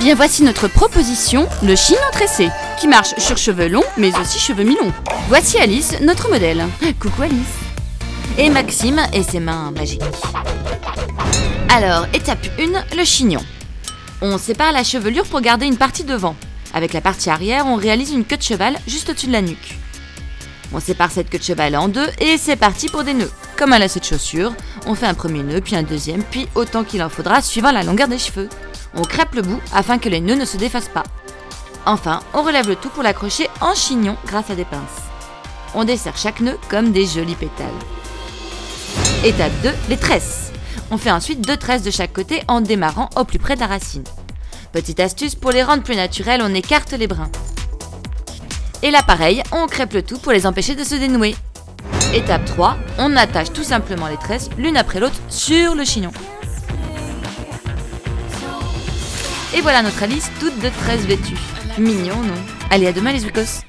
bien voici notre proposition, le chignon tressé, qui marche sur cheveux longs mais aussi cheveux mi-longs. Voici Alice, notre modèle. Coucou Alice. Et Maxime et ses mains magiques. Alors, étape 1, le chignon. On sépare la chevelure pour garder une partie devant. Avec la partie arrière, on réalise une queue de cheval juste au-dessus de la nuque. On sépare cette queue de cheval en deux et c'est parti pour des nœuds. Comme un lacet de chaussure, on fait un premier nœud, puis un deuxième, puis autant qu'il en faudra suivant la longueur des cheveux. On crêpe le bout afin que les nœuds ne se défassent pas. Enfin, on relève le tout pour l'accrocher en chignon grâce à des pinces. On dessert chaque nœud comme des jolis pétales. Étape 2, les tresses. On fait ensuite 2 tresses de chaque côté en démarrant au plus près de la racine. Petite astuce, pour les rendre plus naturels, on écarte les brins. Et là pareil, on crêpe le tout pour les empêcher de se dénouer. Étape 3, on attache tout simplement les tresses l'une après l'autre sur le chignon. Et voilà notre Alice toute de tresses vêtue. Mignon, non? Allez, à demain les Zuikos.